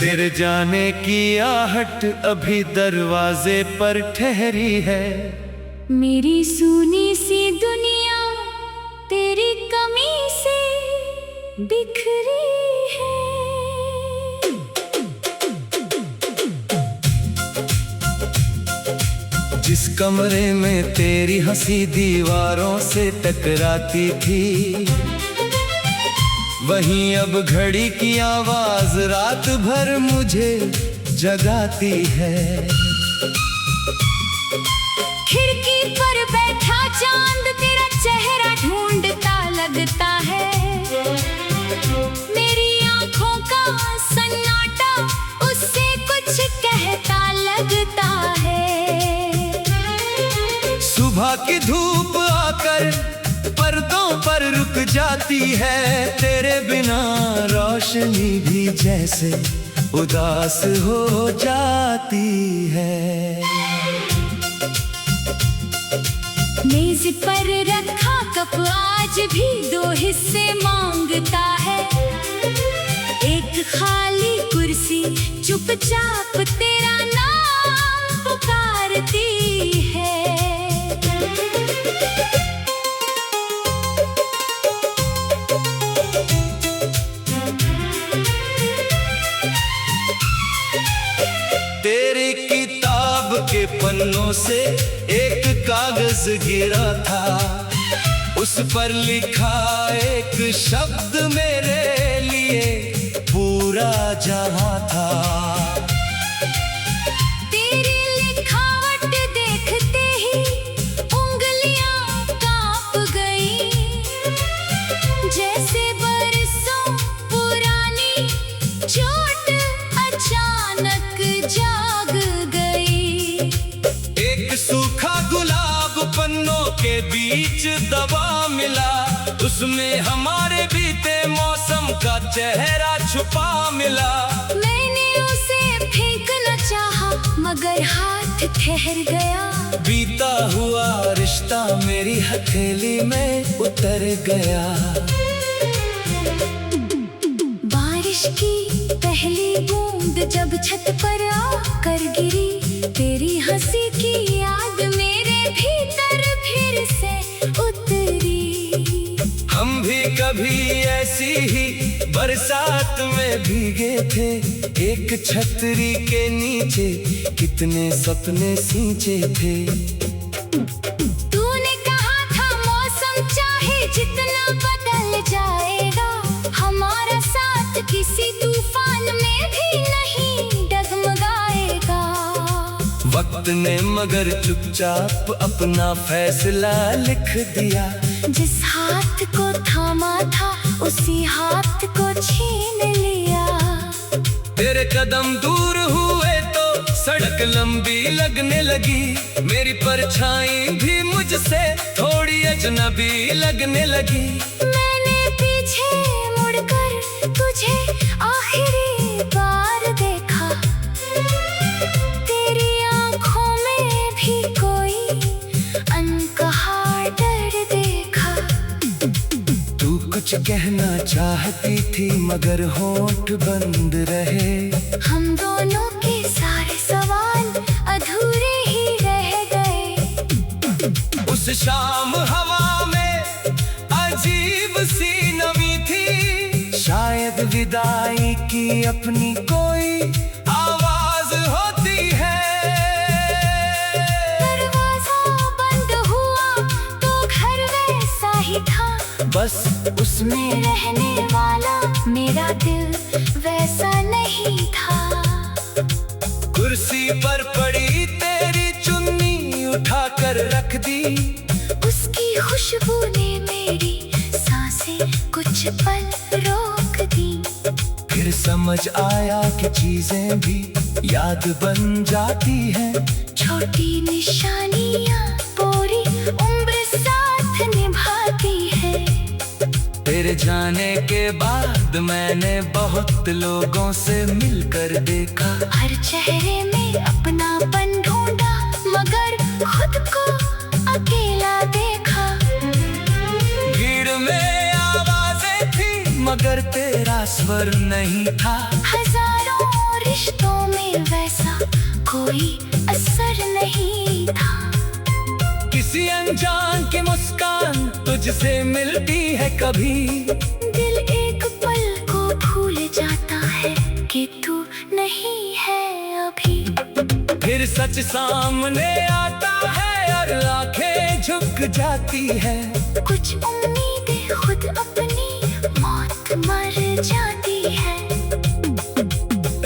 तेरे जाने की आहट अभी दरवाजे पर ठहरी है। मेरी सूनी सी दुनिया तेरी कमी से बिखरी है। जिस कमरे में तेरी हंसी दीवारों से टकराती थी, वहीं अब घड़ी की आवाज रात भर मुझे जगाती है। खिड़की पर बैठा चांद तेरा चेहरा ढूंढता लगता है। मेरी आंखों का सन्नाटा उससे कुछ कहता लगता है। सुबह की धूप आकर पर्दों पर रुक जाती है। तेरे बिना रोशनी भी जैसे उदास हो जाती है। मेज पर रखा कप आज भी दो हिस्से मांगता है। एक खाली कुर्सी चुपचाप तेरा नाम पुकारती है। तेरी किताब के पन्नों से एक कागज गिरा था, उस पर लिखा एक शब्द मेरे लिए पूरा जहां था। तेरी लिखावट देखते ही उंगलियां कांप गई, जैसे बरसों पुरानी चोट अचानक जाग गई। एक सूखा गुलाब पन्नों के बीच दबा मिला, उसमें हमारे बीते मौसम का चेहरा छुपा मिला। मैंने उसे फेंकना चाहा मगर हाथ ठहर गया। बीता हुआ रिश्ता मेरी हथेली में उतर गया। बारिश की पहली बूंद जब छत पर आकर गिरी, तेरी हंसी की याद मेरे भीतर फिर से उतरी। हम भी कभी ऐसी ही बरसात में भीगे थे, एक छतरी के नीचे कितने सपने सींचे थे। तूने कहा था मौसम चाहे जितना बदल जाएगा, हमारा साथ किसी तूफान में भी नहीं डगमगाएगा। वक्त ने मगर चुपचाप अपना फैसला लिख दिया। जिस हाथ को थामा था उसी हाथ को छीन लिया। तेरे कदम दूर हुए तो सड़क लंबी लगने लगी, मेरी परछाई भी मुझसे थोड़ी अजनबी लगने लगी। मैंने पीछे मुड़कर तुझे आखिरी बार देखा, तेरी आंखों में भी कोई अनकहा डर देखा। तू कुछ कहना चाहती थी मगर होंठ बंद रहे। हम दोनों के सारे सवाल अधूरे ही रह गए। उस शाम हवा में अजीब सी नमी थी, शायद विदाई की अपनी कोई आवाज होती है। दरवाजा बंद हुआ तो घर वैसा ही था, बस उसमें रहने वाला मेरा दिल वैसा नहीं था। कुर्सी पर पड़ी तेरी चुन्नी उठा कर रख दी, उसकी खुशबू ने मेरी सांसें कुछ पल रोक दी। फिर समझ आया कि चीजें भी याद बन जाती हैं। छोटी निशानियां पूरी उम्र साथ निभाती है। तेरे जाने के बाद मैंने बहुत लोगों से मिलकर देखा, हर चेहरे में अपनापन ढूंढा मगर खुद को अकेला देखा। भीड़ में आवाजें थी मगर तेरा स्वर नहीं था। हजारों रिश्तों में वैसा कोई असर नहीं था। किसी अनजान की मुस्कान तुझसे मिलती है कभी, दिल एक पल को भूल जाता है कि तू नहीं है अभी। फिर सच सामने आता है और आंखें झुक जाती है। कुछ उम्मीदें खुद अपनी मौत मर जाती है।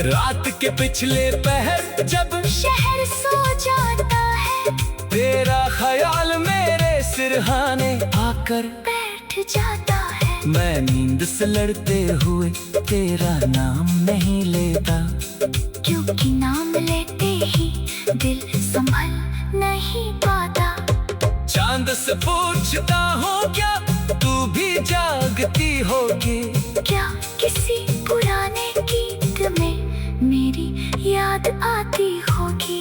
रात के पिछले पहर जब शहर सो जाता है, तेरा ख्याल मेरे सिरहाने आकर बैठ जाता है। मैं नींद से लड़ते हुए तेरा नाम नहीं लेता, क्योंकि नाम लेते ही दिल संभल नहीं पाता। चांद से पूछता हूँ क्या तू भी जागती होगी, क्या किसी पुराने गीत में मेरी याद आती होगी।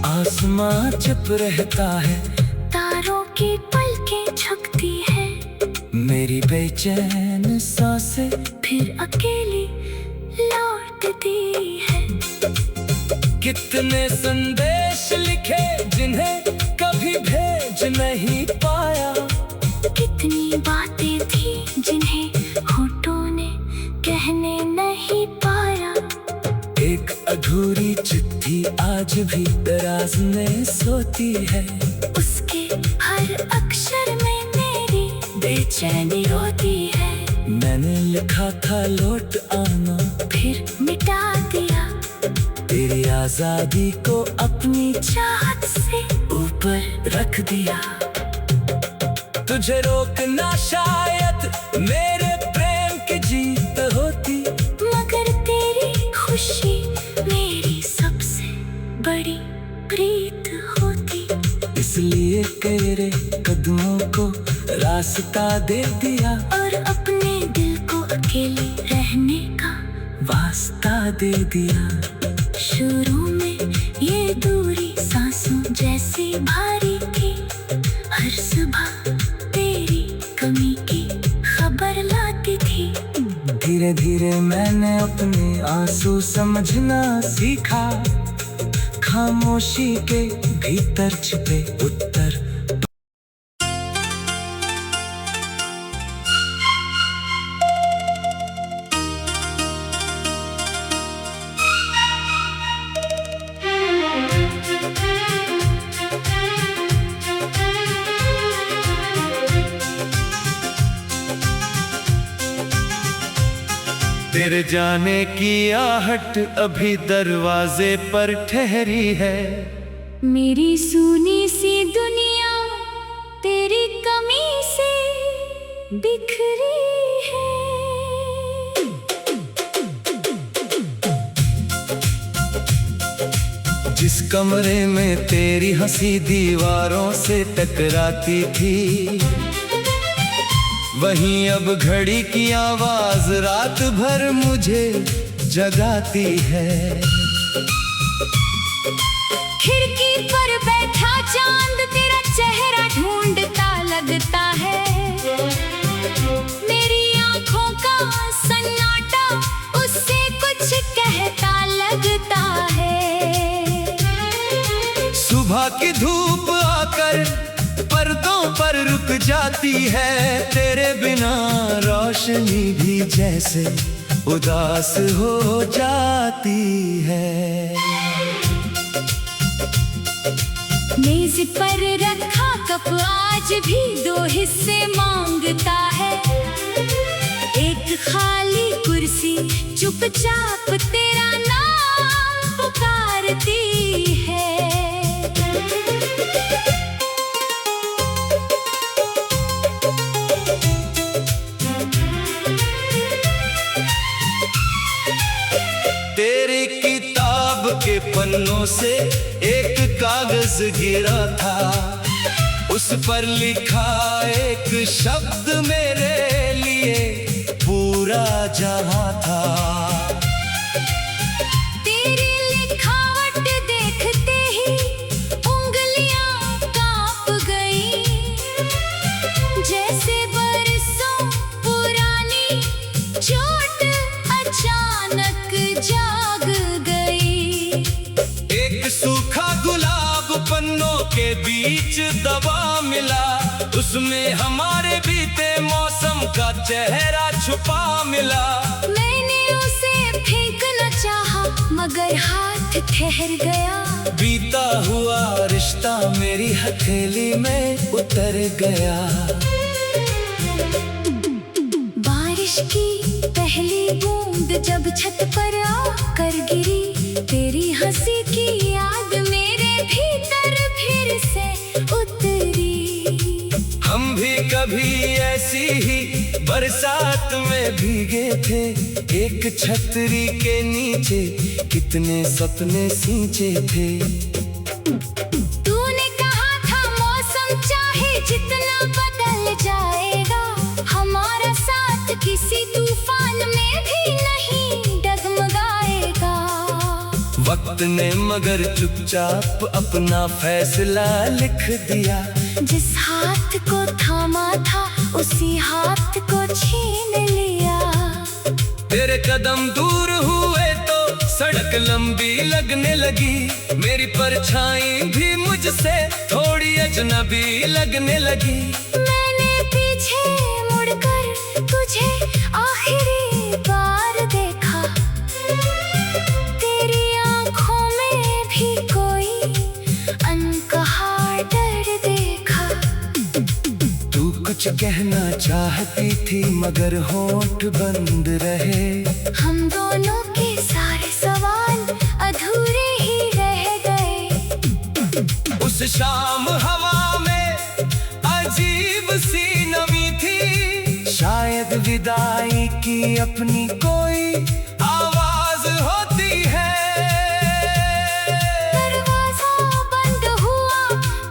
आसमां चुप रहता है, तारों की पलकें झुकती है, मेरी बेचैन सांसें फिर अकेली लौटती है। कितने संदेश लिखे जिन्हें कभी भेज नहीं पाया, कितनी बातें थी जिन्हें होठों ने कहने नहीं पाया। एक अधूरी चिट्ठी आज भी दराज में सोती है, उसके हर अक्षर में मेरी बेचैनी रोती है। मैंने लिखा था लौट आना, फिर मिटा दिया, तेरी आजादी को अपनी चाहत से ऊपर रख दिया। तुझे रोकना शायद मेरे प्रेम की जीत होती, मगर तेरी खुशी मेरी सबसे बड़ी प्रीत होती। इसलिए तेरे कदमों को रास्ता दे दिया और अपने दिल को अकेले रहने का वास्ता दे दिया। शुरू में ये दूरी सांसों जैसी भारी थी, हर सुबह तेरी कमी की खबर लाती थी। धीरे धीरे मैंने अपने आंसू समझना सीखा, खामोशी के भीतर छिपे उत्तर। तेरे जाने की आहट अभी दरवाजे पर ठहरी है, मेरी सूनी सी दुनिया तेरी कमी से बिखरी है। जिस कमरे में तेरी हंसी दीवारों से टकराती थी, वहीं अब घड़ी की आवाज रात भर मुझे जगाती है। खिड़की पर बैठा चांद तेरा चेहरा ढूंढता लगता है, मेरी आंखों का सन्नाटा उससे कुछ कहता लगता है। सुबह की धूप आकर पर्दों पर रुक जाती है, तेरे बिना रोशनी भी जैसे उदास हो जाती है। मेज पर रखा कप आज भी दो हिस्से मांगता है, एक खाली कुर्सी चुपचाप तेरा नाम पुकारती है। तेरी किताब के पन्नों से एक कागज गिरा था, उस पर लिखा एक शब्द मेरे लिए पूरा जहां था। तेरी लिखावट देखते ही उंगलियां कांप गईं, जैसे बरसों पुरानी चोट अचानक उसमें हमारे बीते मौसम का चेहरा छुपा मिला। मैंने उसे फेंकना चाहा मगर हाथ ठहर गया। बीता हुआ रिश्ता मेरी हथेली में उतर गया। बारिश की पहली बूंद जब छत पर आकर गिरी, तेरी हंसी की याद मेरे भीतर फिर से उतरी। हम भी कभी ऐसी ही बरसात में भीगे थे, एक छतरी के नीचे कितने सपने सींचे थे। तूने कहा था मौसम चाहे जितना बदल जाएगा, हमारा साथ किसी तूफान में भी नहीं डगमगाएगा। वक्त ने मगर चुपचाप अपना फैसला लिख दिया। जिस हाथ को थामा था उसी हाथ को छीन लिया। तेरे कदम दूर हुए तो सड़क लंबी लगने लगी, मेरी परछाई भी मुझसे थोड़ी अजनबी लगने लगी। मैंने पीछे मुड़कर तुझे आखिरी बार देखा, तेरी आंखों में भी कोई अनकहा डर देखा। तू कुछ कहना चाहती थी मगर होंठ बंद रहे। हम दोनों के सारे सवाल अधूरे ही रह गए। उस शाम हवा में अजीब सी नमी थी, शायद विदाई की अपनी कोई आवाज होती है। दरवाजा बंद हुआ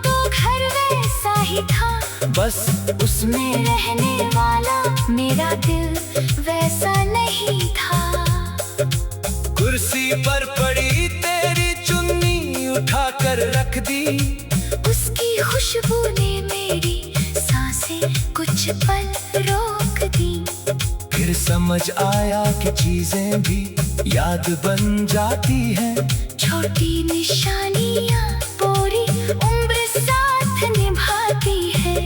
तो घर वैसा ही था, बस उसमें रहने वाला मेरा दिल वैसा नहीं था। कुर्सी पर पड़ी तेरी चुन्नी उठा कर रख दी, उसकी खुशबू ने मेरी सांसें कुछ पल रोक दी। फिर समझ आया कि चीजें भी याद बन जाती हैं। छोटी निशानियां पूरी उम्र साथ निभाती है।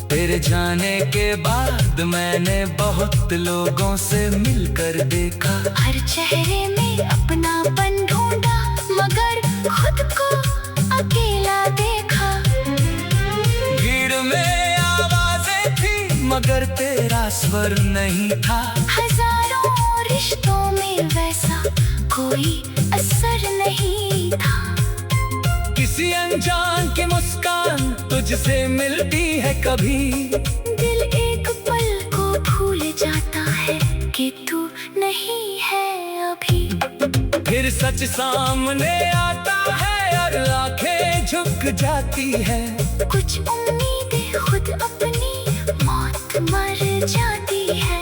तेरे जाने के बाद मैंने बहुत लोगों से मिलकर देखा। हर चेहरे में अपनापन ढूंढा मगर खुद को अकेला देखा। भीड़ में आवाजें थी मगर तेरा स्वर नहीं था। हजारों रिश्तों में वैसा कोई असर नहीं था। किसी अनजान की मुस्कान तुझसे मिलती है कभी, दिल एक पल को भूल जाता है कि तू नहीं है अभी। फिर सच सामने आता है और आंखें झुक जाती है। कुछ उम्मीदें खुद अपनी मौत मर जाती है।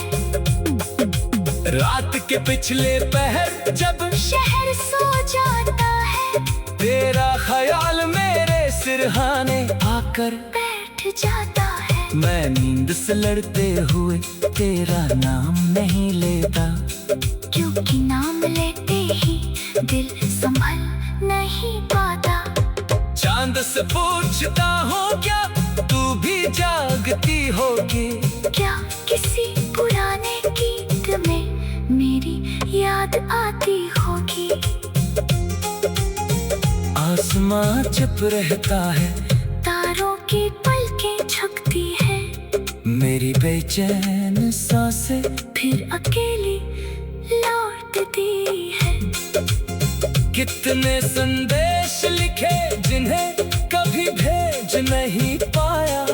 रात के पिछले पहर जब शहर सो जाता है, तेरा ख्याल मेरे सिरहाने आकर बैठ जाता है। मैं नींद से लड़ते हुए तेरा नाम नहीं लेता, क्योंकि नाम लेते ही दिल संभल नहीं पाता। चांद से पूछता हूँ क्या तू भी जागती होगी? क्या किसी पुराने गीत में मेरी याद आती होगी? आसमां चुप रहता है, तारों की पलकें झुकती है। मेरी बेचैन सांसें फिर अकेली लौटती है। कितने संदेश लिखे जिन्हें कभी भेज नहीं पाया।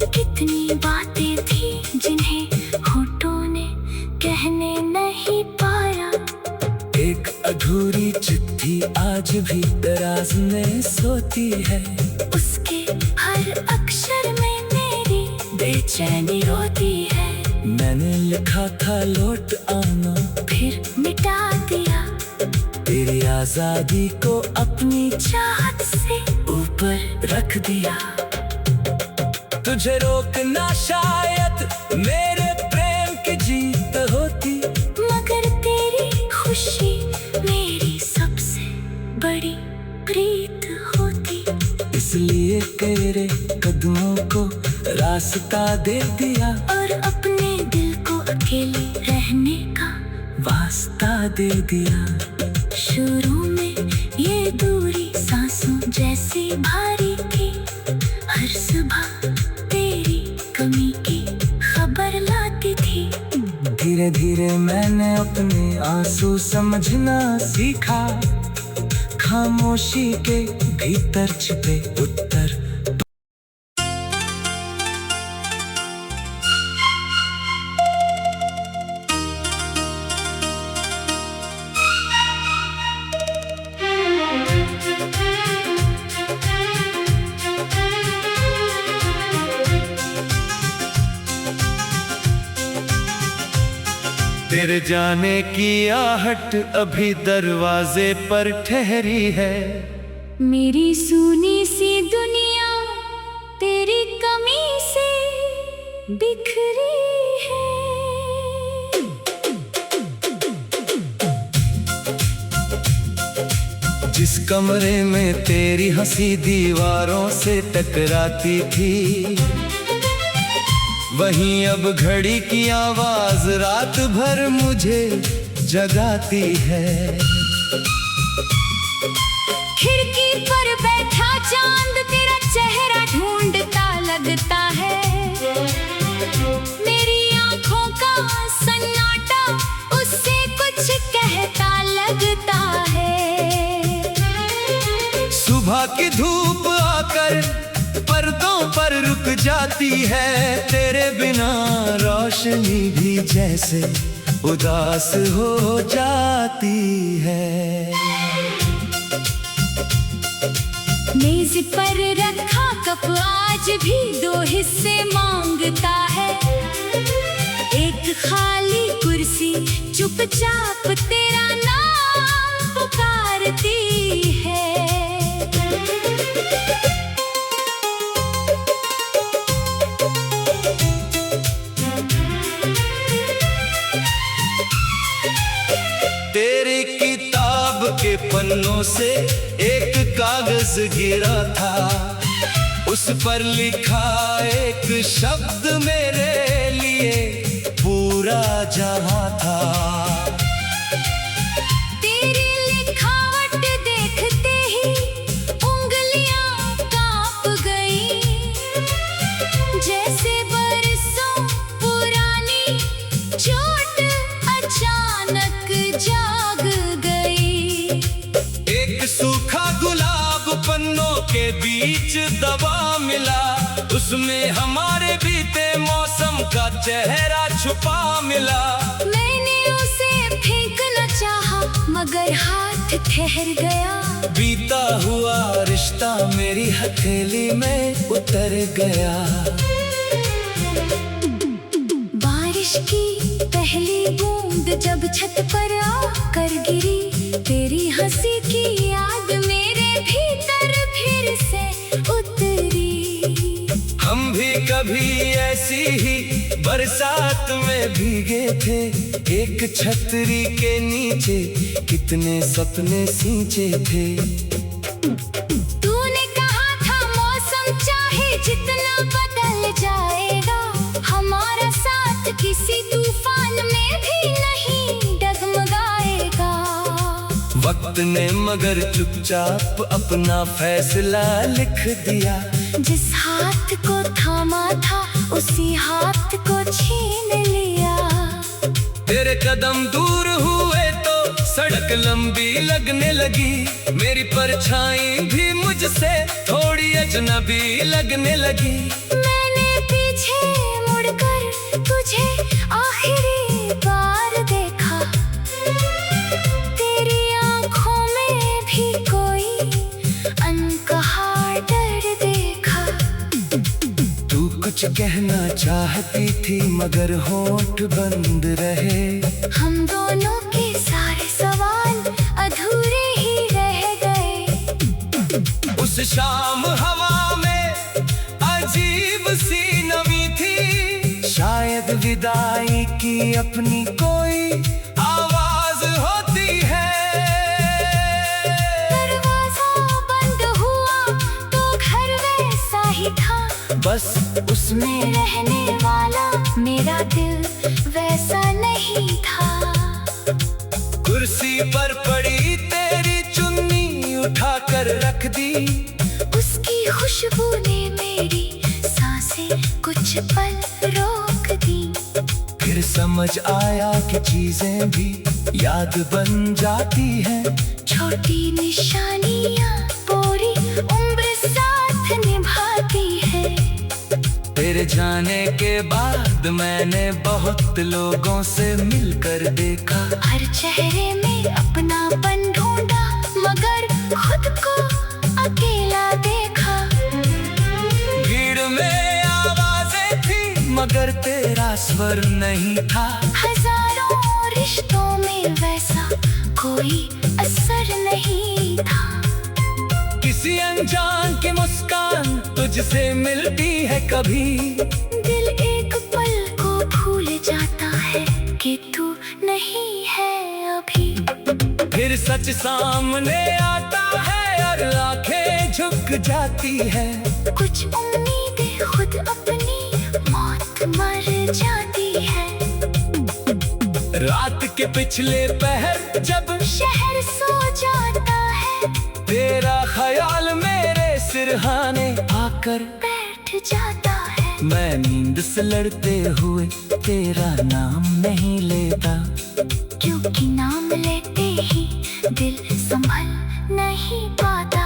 कितनी बातें थी जिन्हें होठों ने कहने नहीं पाया। एक अधूरी चिट्ठी आज भी दराज में सोती है। उसके हर अक्षर में मेरी बेचैनी रोती है। मैंने लिखा था लौट आना, फिर मिटा दिया। तेरी आजादी को अपनी चाहत से ऊपर रख दिया। तुझे रोकना शायद मेरे प्रेम की जीत होती, मगर तेरी खुशी मेरी सबसे बड़ी प्रीत होती। इसलिए तेरे कदमों को रास्ता दे दिया और अपने दिल को अकेले रहने का वास्ता दे दिया। शुरू में ये दूरी सांसों जैसी भारी थी, हर सुबह तेरी कमी की खबर लाती थी। धीरे धीरे मैंने अपने आंसू समझना सीखा, खामोशी के भीतर छिपे उत्तर। तेरे जाने की आहट अभी दरवाजे पर ठहरी है। मेरी सूनी सी दुनिया तेरी कमी से बिखरी है। जिस कमरे में तेरी हंसी दीवारों से टकराती थी, वहीं अब घड़ी की आवाज रात भर मुझे जगाती है। खिड़की पर बैठा चांद तेरा चेहरा ढूंढता लगता है। मेरी आंखों का सन्नाटा उससे कुछ कहता लगता है। सुबह की धूप आकर पर्दों पर रुक जाती है, तेरे बिना रोशनी भी जैसे उदास हो जाती है। मेज पर रखा कप आज भी दो हिस्से मांगता है। एक खाली कुर्सी चुपचाप तेरा नाम पुकारती है। तेरी किताब के पन्नों से एक कागज गिरा था, उस पर लिखा एक शब्द मेरे लिए पूरा जहां था। तेरी लिखावट देखते ही उंगलियां कांप गई, जैसे बरसों पुरानी चोट अचानक जाग गई। एक सूखा गुलाब पन्नों के बीच दबा मिला, उसमें हमारे बीते मौसम का चेहरा छुपा मिला। मैंने उसे फेंकना चाहा मगर हाथ ठहर गया। बीता हुआ रिश्ता मेरी हथेली में उतर गया। बारिश की पहली बूंद जब छत पर आकर गिरी, तेरी हंसी की याद मेरे भीतर फिर से उतरी। हम भी कभी ऐसी ही बरसात में भीगे थे, एक छतरी के नीचे कितने सपने सींचे थे। तूने कहा था मौसम चाहे जितना बदल जाएगा, हमारा साथ किसी तूफान में भी नहीं डगमगाएगा। वक्त ने मगर चुपचाप अपना फैसला लिख दिया। जिस हाथ को थामा था उसी हाथ को छीन लिया। तेरे कदम दूर हुए तो सड़क लंबी लगने लगी, मेरी परछाई भी मुझसे थोड़ी अजनबी लगने लगी। मैंने पीछे मुड़कर तुझे आखिरी बार देखा, तेरी आंखों में भी कोई अनकहा डर देखा। तू कुछ कहना चाहती थी मगर होंठ बंद रहे। हम दोनों के सारे सवाल अधूरे ही रह गए। उस शाम हवा में अजीब सी नमी थी, शायद विदाई की अपनी कोई आवाज होती है। दरवाजा बंद हुआ तो घर वैसा ही था, बस बस उसमें में रहने वाला मेरा दिल वैसा नहीं था। कुर्सी पर पड़ी तेरी चुन्नी उठा कर रख दी। उसकी खुशबू ने मेरी सांसें कुछ पल रोक दी। फिर समझ आया कि चीजें भी याद बन जाती हैं। छोटी निशानियां पूरी उम्र साथ निभाती है। तेरे जाने के बाद मैंने बहुत लोगों से मिलकर देखा। हर चेहरे में अपनापन ढूंढा, मगर खुद को अकेला देखा। भीड़ में आवाजें थी मगर तेरा स्वर नहीं था। हजारों रिश्तों में वैसा कोई असर नहीं था। किसी अनजान की मुस्कान तुझसे मिलती है कभी। दिल एक पल को भूल जाता है कि तू नहीं है अभी। फिर सच सामने आता है और आंखें झुक जाती है। कुछ उम्मीदें खुद अपनी मौत मर जाती है। रात के पिछले पहर जब शहर सो जाता है, तेरा ख्याल मेरे सिरहाने आकर बैठ जाता है। मैं नींद से लड़ते हुए तेरा नाम नहीं लेता। क्योंकि नाम लेते ही दिल संभल नहीं पाता।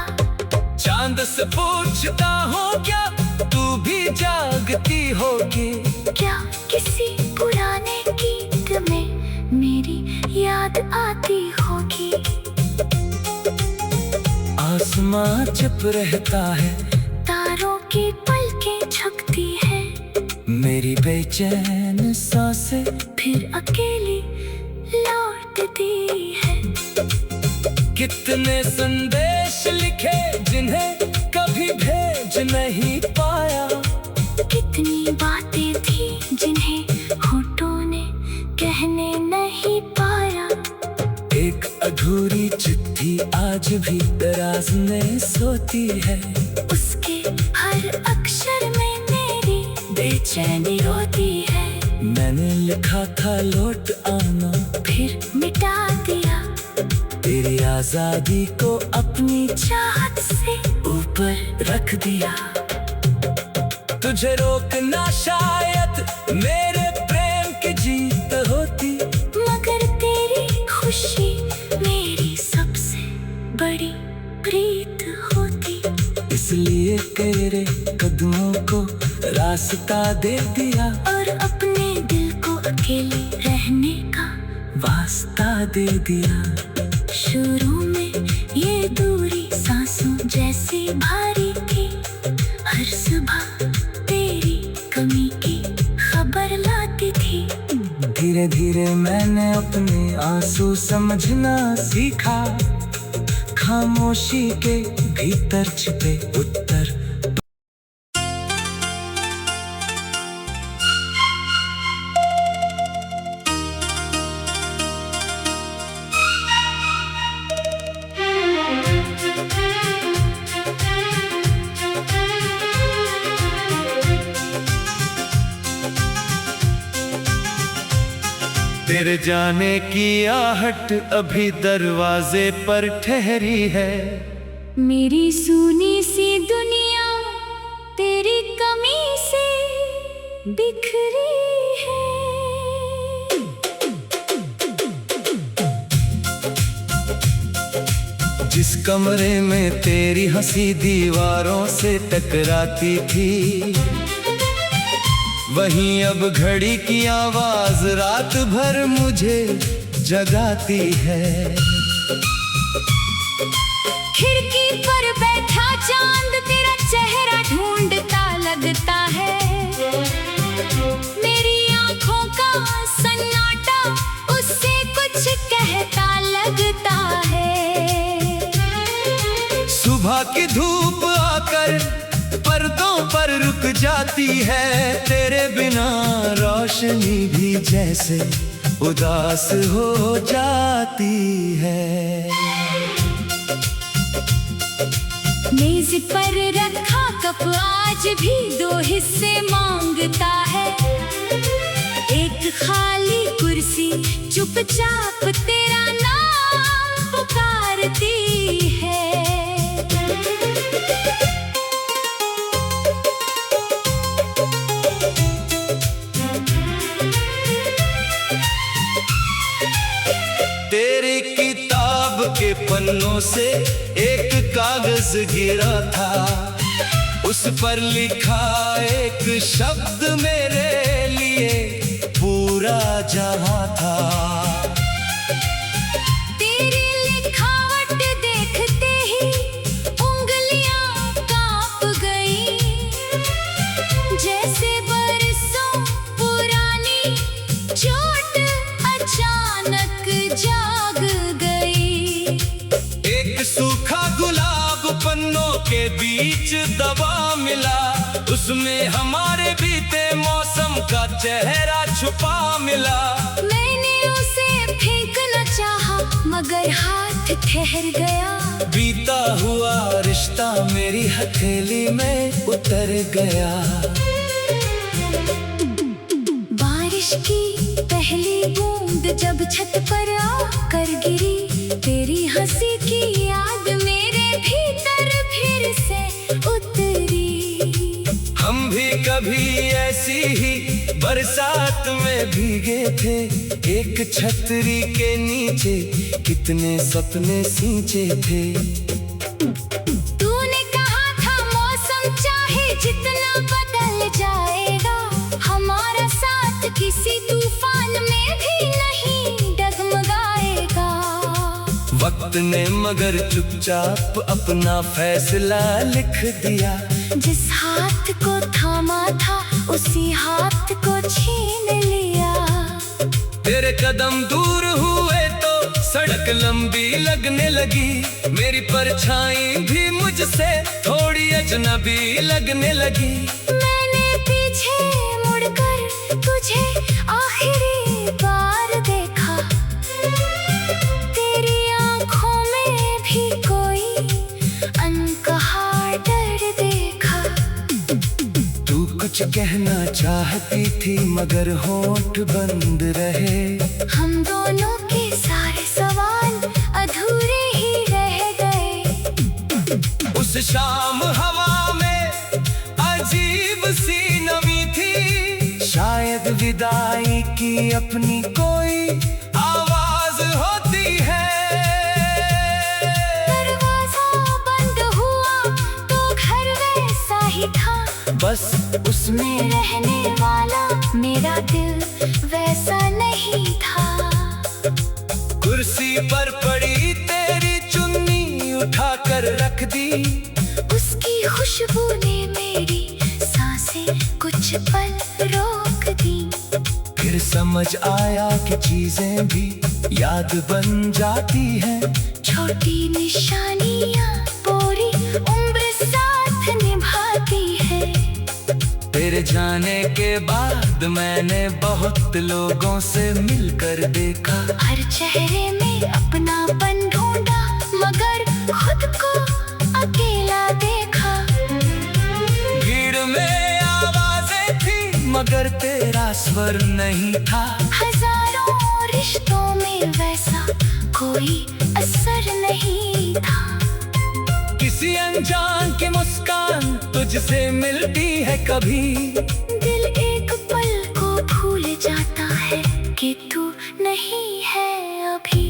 चांद से पूछता हूँ क्या तू भी जागती होगी। क्या किसी पुराने गीत में मेरी याद आती होगी। आसमां चुप रहता है, तारों की पलकें झुकती है। मेरी बेचैन सांसें फिर अकेली लौटती है। कितने संदेश लिखे जिन्हें कभी भेज नहीं पाया। कितनी बातें थी जिन्हें होठों ने कहने नहीं पाया। एक अधूरी चिट्ठी आज भी दराज में सोती है। उसके हर अक्षर में मेरी बेचैनी होती है। मैंने लिखा था लौट आना, फिर मिटा दिया। तेरी आजादी को अपनी चाहत से ऊपर रख दिया। तुझे रोकना शायद मेरे प्रेम की जीत होती। मगर तेरी खुशी मेरी सबसे बड़ी प्रीत होती। इसलिए तेरे कदमों को रास्ता दे दिया और अपने दिल को अकेले रहने का वास्ता दे दिया। शुरू में ये दूरी सांसों जैसी भारी थी। हर सुबह तेरी कमी की खबर लाती थी। धीरे धीरे मैंने अपने आंसू समझना सीखा। खामोशी के भीतर छिपे उत्तर। तेरे जाने की आहट अभी दरवाजे पर ठहरी है। मेरी सूनी सी दुनिया तेरी कमी से बिखरी है। जिस कमरे में तेरी हंसी दीवारों से टकराती थी, वहीं अब घड़ी की आवाज रात भर मुझे जगाती है। खिड़की पर बैठा चांद तेरा चेहरा ढूंढता लगता है। मेरी आंखों का सन्नाटा उससे कुछ कहता लगता है। सुबह की धूप आकर पर्दों पर रुक जाती है। तेरे बिना रोशनी भी जैसे उदास हो जाती है। मेज पर रखा कप आज भी दो हिस्से मांगता है। एक खाली कुर्सी चुपचाप तेरा नाम पुकारती है। तेरी किताब के पन्नों से एक कागज गिरा था, उस पर लिखा एक शब्द मेरे लिए पूरा जहां था। तेरी लिखावट देखते ही उंगलियां कांप गई, जैसे बरसों पुरानी चोट अचानक जाग गई। एक सूखा गुलाब पन्नों के बीच दबा मिला, उसमें हमारे बीते मौसम का चेहरा छुपा मिला। मैंने उसे फेंकना चाहा मगर हाथ ठहर गया। बीता हुआ रिश्ता मेरी हथेली में उतर गया। बारिश की पहली बूंद जब छत पर आकर गिरी, तेरी हंसी की याद मेरे भीतर फिर से उतरी। हम भी कभी ऐसी ही बरसात में भीगे थे, एक छतरी के नीचे कितने सपने सींचे थे। तूने कहा था मौसम चाहे जितना बदल जाएगा, हमारा साथ किसी तूफान में भी नहीं डगमगाएगा। वक्त ने मगर चुपचाप अपना फैसला लिख दिया। जिस हाथ को थामा था उसी हाथ को छीन लिया। तेरे कदम दूर हुए तो सड़क लंबी लगने लगी, मेरी परछाई भी मुझसे थोड़ी अजनबी लगने लगी। मैंने पीछे मुड़कर तुझे आखिरी बार देखा, तेरी आंखों में भी कोई अनकहा डर देखा। तू कुछ कहना चाहती थी मगर होंठ बंद रहे। हम दोनों के सारे सवाल अधूरे ही रह गए। उस शाम हवा में अजीब सी नमी थी, शायद विदाई की अपनी कोई आवाज होती है। दरवाजा बंद हुआ तो घर वैसा ही था, बस उसमें रहने वाला मेरा दिल वैसा नहीं था। कुर्सी पर पड़ी तेरी चुन्नी उठा कर रख दी, उसकी खुशबू ने मेरी सांसें कुछ पल रोक दी। फिर समझ आया कि चीजें भी याद बन जाती हैं। छोटी निशानियां पूरी उम्र साथ निभाती है। तेरे जाने के बाद मैंने बहुत लोगों से मिलकर देखा, हर चेहरे में अपनापन ढूंढा मगर खुद को अकेला देखा। भीड़ में आवाजें थी मगर तेरा स्वर नहीं था। हजारों रिश्तों में वैसा कोई असर नहीं था। किसी अनजान की मुस्कान तुझसे मिलती है कभी, दिल एक पल को भूल जाता है कि तू नहीं है अभी।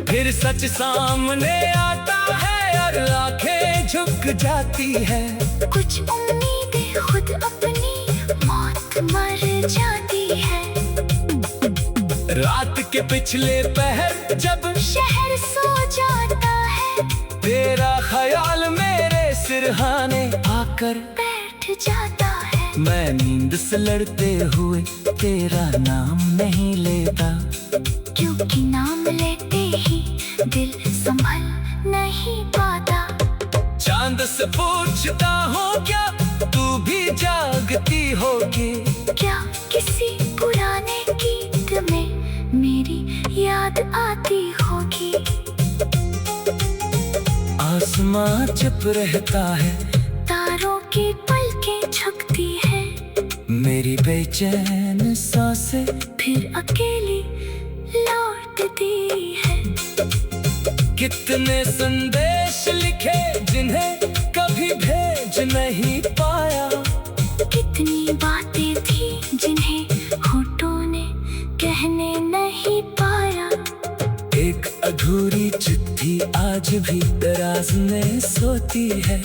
फिर सच सामने आता है और आंखें झुक जाती है। कुछ उम्मीदें खुद अपनी मौत मर जाती है। रात के पिछले पहर जब शहर सो जाता है, तेरा ख्याल मेरे सिरहाने आकर बैठ जाता है। मैं नींद से लड़ते हुए तेरा नाम नहीं लेता, क्योंकि नाम लेते ही दिल संभल नहीं पाता। चांद से पूछता हूँ क्या तू भी जागती होगी, क्या किसी पुराने गीत में मेरी याद आती होगी। आसमां चुप रहता है, तारों की पलकें झुकती है, मेरी बेचैन सांसें फिर अकेली लौटती है। कितने संदेश लिखे जिन्हें कभी भेज नहीं पाया, कितनी बातें थी जिन्हें होठों ने कहने नहीं पाया। एक अधूरी चिट्ठी आज भी दराज में सोती है,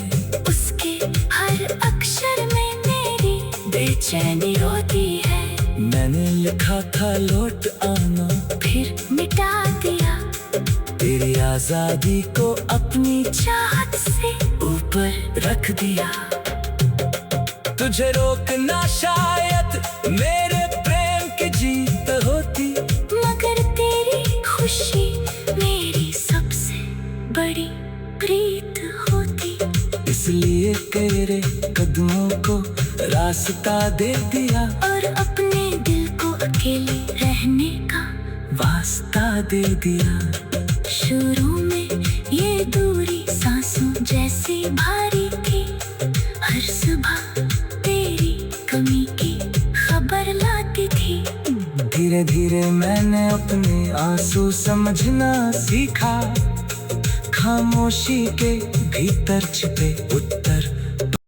उसके हर अक्षर में मेरी बेचैनी रोती है। मैंने लिखा था लौट आना, फिर मिटा दिया, तेरी आजादी को अपनी चाहत से ऊपर रख दिया। तुझे रोकना शायद मेरे प्रेम की जीत होती, मगर तेरी खुशी मेरी सबसे बड़ी प्रीत होती। इसलिए तेरे कदमों को रास्ता दे दिया, और अपने दिल को अकेले रहने का वास्ता दे दिया। शुरू में ये दूरी सांसों जैसी भारी थी, हर सुबह तेरी कमी की खबर लाती थी। धीरे धीरे मैंने अपने आंसू समझना सीखा, खामोशी के भीतर छिपे उत्तर